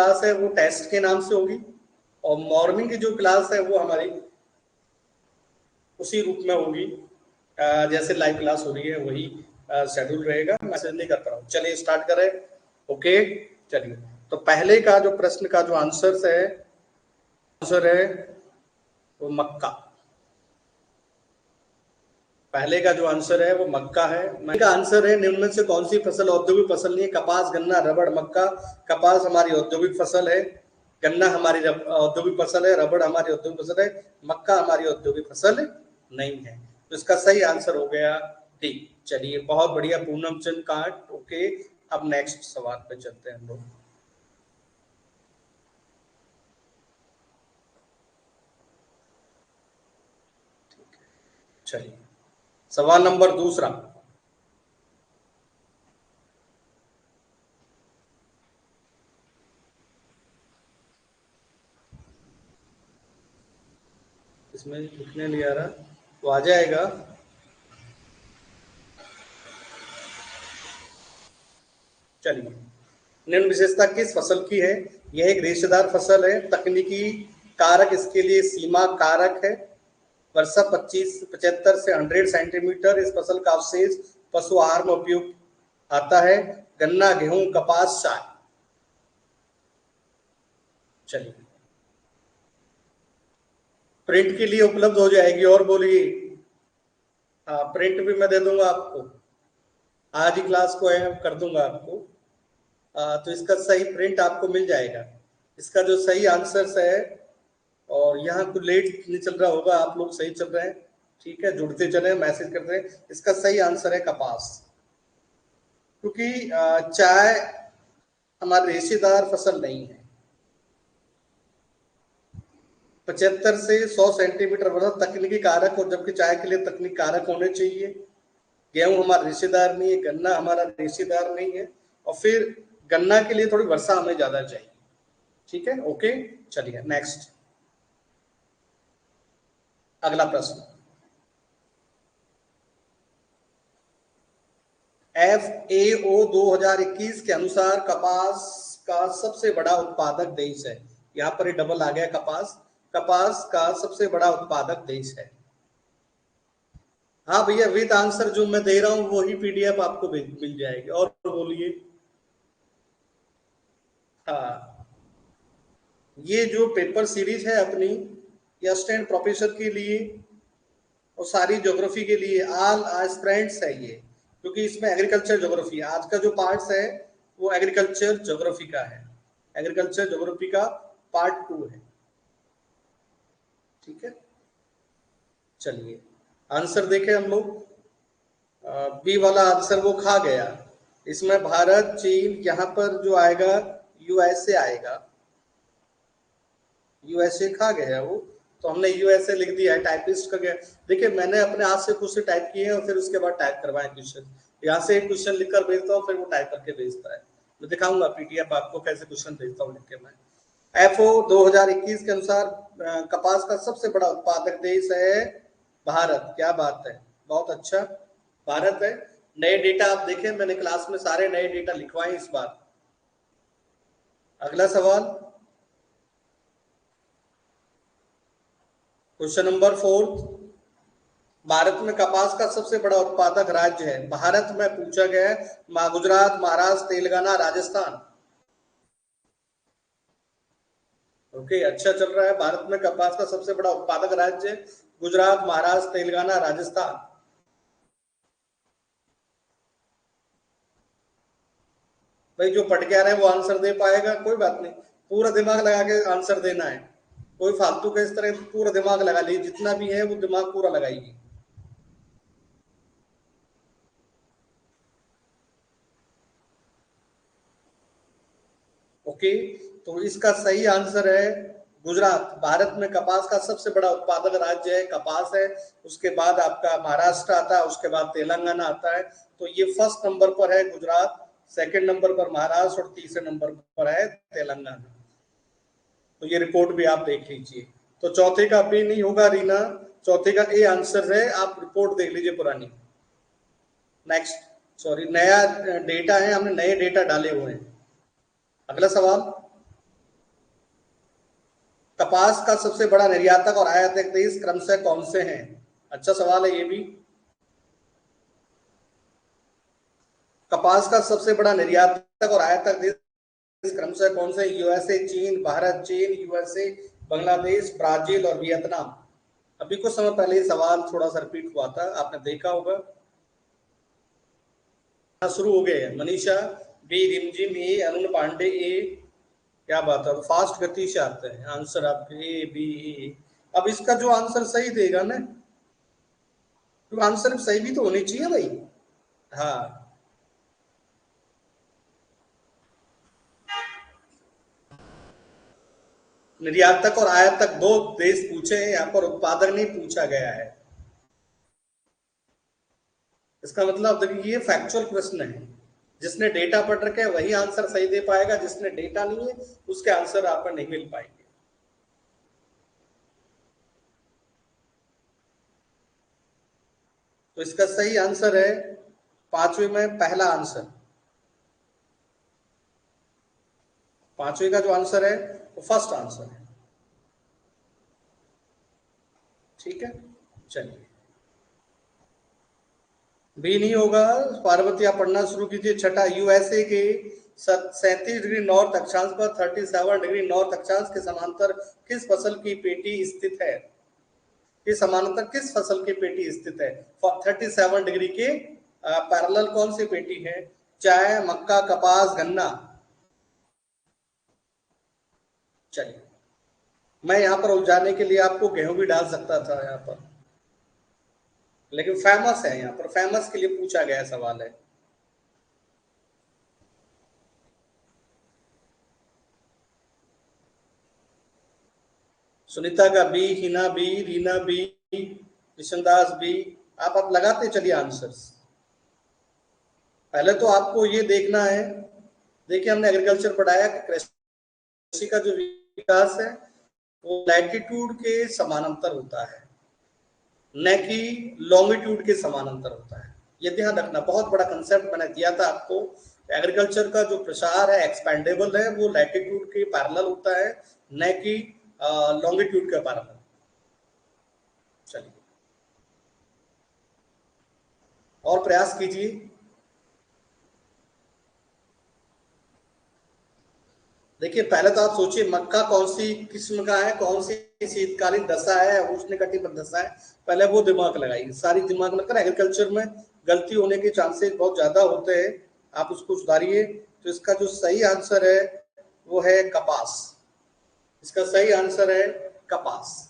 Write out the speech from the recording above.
Class है वो test के नाम से होगी, और मॉर्निंग की जो क्लास है वो हमारी उसी रूप में होगी, जैसे लाइव क्लास हो रही है वही शेड्यूल रहेगा। मैसेज नहीं कर पा रहा हूँ, चलिए स्टार्ट करें। ओके चलिए, तो पहले का जो प्रश्न का जो आंसर है वो मक्का। पहले का जो आंसर है वो मक्का है। का आंसर है निम्न में से कौन सी फसल औद्योगिक फसल नहीं है? कपास, गन्ना, रबड़, मक्का। कपास हमारी औद्योगिक फसल है, गन्ना हमारी औद्योगिक फसल है, रबड़ हमारी औद्योगिक फसल है, मक्का हमारी औद्योगिक फसल नहीं है। तो इसका सही आंसर हो गया डी। चलिए बहुत बढ़िया पूनम चंद कांट। ओके, अब नेक्स्ट सवाल पे चलते हैं हम लोग। चलिए सवाल नंबर दूसरा, इसमें लिखने नहीं आ रहा, तो आ जाएगा। चलिए, निम्न विशेषता किस फसल की है? यह एक रेशेदार फसल है। तकनीकी कारक इसके लिए सीमा कारक है। वर्षा 75 से 100 सेंटीमीटर। इस फसल का अवशेष पशु आहार में उपयोग आता है। गन्ना, गेहूं, कपास, चाय। चलिए, प्रिंट के लिए उपलब्ध हो जाएगी, और बोलिए। हाँ, प्रिंट भी मैं दे दूंगा आपको, आज ही क्लास को कर दूंगा आपको। तो इसका सही प्रिंट आपको मिल जाएगा। इसका जो सही आंसर है, और यहाँ कुछ लेट नहीं चल रहा होगा, आप लोग सही चल रहे हैं, ठीक है, जुड़ते चले, मैसेज करते हैं। इसका सही आंसर है कपास, क्योंकि चाय हमारी रेशेदार फसल नहीं है। 75 से 100 सेंटीमीटर वर्षा तकनीकी कारक, और जबकि चाय के लिए तकनीकी कारक होने चाहिए। गेहूं हमारा रेशेदार नहीं है, गन्ना हमारा रेशेदार नहीं है, और फिर गन्ना के लिए थोड़ी वर्षा हमें ज्यादा चाहिए। ठीक है, ओके चलिए नेक्स्ट, अगला प्रश्न। FAO 2021 के अनुसार कपास का सबसे बड़ा उत्पादक देश है। यहाँ पर डबल आ गया, कपास। कपास का सबसे बड़ा उत्पादक देश है। हाँ भैया, विद आंसर जो मैं दे रहा हूँ वही PDF आपको मिल जाएगी। और बोलिए। हाँ, ये जो पेपर सीरीज है अपनी, ये असिस्टेंट प्रोफेसर के लिए और सारी ज्योग्राफी के लिए ऑल एस्पिरेंट्स है ये, क्योंकि इसमें एग्रीकल्चर ज्योग्राफी, आज का जो पार्ट्स है वो एग्रीकल्चर ज्योग्राफी का है। एग्रीकल्चर ज्योग्राफी का पार्ट 2 है। ठीक है, चलिए आंसर देखें हम लोग। बी वाला आंसर वो खा गया। इसमें भारत, चीन, यहाँ पर जो आएगा USA आएगा। USA खा गया वो, तो हमने USA लिख दिया है, टाइपिस्ट का गया। देखिए मैंने अपने हाथ से खुद से टाइप किए हैं, और फिर उसके बाद टाइप करवाए क्वेश्चन। यहाँ से एक क्वेश्चन लिखकर भेजता हूँ, फिर वो टाइप करके भेजता है। मैं दिखाऊंगा PDF आपको कैसे क्वेश्चन भेजता हूँ लिख के मैं। FAO 2021 के अनुसार कपास का सबसे बड़ा उत्पादक देश है भारत। क्या बात है, बहुत अच्छा, भारत है। नए डेटा आप देखें, मैंने क्लास में सारे नए डेटा लिखवाए इस बार। अगला सवाल, क्वेश्चन नंबर 4। भारत में कपास का सबसे बड़ा उत्पादक राज्य है। भारत में पूछा गया है, गुजरात, महाराष्ट्र, तेलंगाना, राजस्थान। ओके, अच्छा चल रहा है। भारत में कपास का सबसे बड़ा उत्पादक राज्य गुजरात, महाराष्ट्र, तेलंगाना, राजस्थान। भाई जो पढ़ के आ रहा है वो आंसर दे पाएगा, कोई बात नहीं, पूरा दिमाग लगा के आंसर देना है। कोई फालतू का इस तरह पूरा दिमाग लगा लीजिए, जितना भी है वो दिमाग पूरा लगाइए। ओके, तो इसका सही आंसर है गुजरात। भारत में कपास का सबसे बड़ा उत्पादक राज्य है, कपास है। उसके बाद आपका महाराष्ट्र आता है, उसके बाद तेलंगाना आता है। तो ये फर्स्ट नंबर पर है गुजरात, सेकंड नंबर पर महाराष्ट्र, और तीसरे नंबर पर है तेलंगाना। तो ये रिपोर्ट भी आप देख लीजिए। तो चौथे का बी नहीं होगा रीना, चौथे का ए आंसर है। आप रिपोर्ट देख लीजिए पुरानी। नेक्स्ट, सॉरी, नया डेटा है, हमने नए डेटा डाले हुए हैं। अगला सवाल, कपास का सबसे बड़ा निर्यातक और आयातक देश क्रमशः कौन से हैं? अच्छा सवाल है ये भी। कपास का सबसे बड़ा निर्यातक और आयातक देश क्रमशः कौन से? यूएसए, चीन, भारत, चीन, यूएसए, बांग्लादेश, ब्राजील और वियतनाम। अभी कुछ समय पहले ये सवाल थोड़ा सा रिपीट हुआ था, आपने देखा होगा। शुरू हो गए हैं। मनीषा बी, रिमझिम ए, अरुण पांडे ए। क्या बात है, फास्ट गति से आते हैं आंसर आपके ए बी ए। अब इसका जो आंसर सही देगा ना, तो आंसर सही भी तो होनी चाहिए भाई। हाँ, निर्यातक और आयातक दो देश पूछे हैं, यहाँ पर उत्पादक नहीं पूछा गया है। इसका मतलब देखिए ये फैक्चुअल प्रश्न है। जिसने डेटा पढ़ रखे है वही आंसर सही दे पाएगा, जिसने डेटा नहीं है उसके आंसर आपको नहीं मिल पाएंगे। तो इसका सही आंसर है पांचवे में पहला आंसर। पांचवे का जो आंसर है वो फर्स्ट आंसर है। ठीक है, चलिए। बी नहीं होगा। पार्वती आप पढ़ना शुरू कीजिए। छठा, यूएसए के 37 डिग्री नॉर्थ अक्षांश पर 37 डिग्री नॉर्थ अक्षांश के समांतर किस फसल की पेटी स्थित है? के समानांतर किस फसल की पेटी स्थित है? 37 डिग्री के पैरेलल कौन सी पेटी है? चाय, मक्का, कपास, गन्ना। चलिए, मैं यहाँ पर उलझाने के लिए आपको गेहूं भी डाल सकता था यहाँ पर, लेकिन फेमस है, यहाँ पर फेमस के लिए पूछा गया सवाल है। सुनीता का B, Hina B, Rina B, Kishandas B. आप लगाते चलिए आंसर्स। पहले तो आपको ये देखना है, देखिए हमने एग्रीकल्चर पढ़ाया कि कृषि का जो विकास है वो लैटिट्यूड के समानांतर होता है, न कि लॉन्गिट्यूड के समानांतर होता है। ये ध्यान रखना, बहुत बड़ा कंसेप्ट मैंने दिया था आपको। एग्रीकल्चर का जो प्रसार है, एक्सपेंडेबल है, वो लैटिट्यूड के पैरेलल होता है, न कि लॉन्गिट्यूड के पैरेलल। चलिए, और प्रयास कीजिए। देखिए, पहले तो आप सोचिए मक्का कौन सी किस्म का है, कौन सी शीतकालीन दशा है, उष्णकटिबंध दशा है, पहले वो दिमाग लगाइए। सारी दिमाग लगाकर एग्रीकल्चर में गलती होने के चांसेस बहुत ज्यादा होते हैं, आप उसको सुधारिए। तो इसका जो सही आंसर है वो है कपास। इसका सही आंसर है कपास।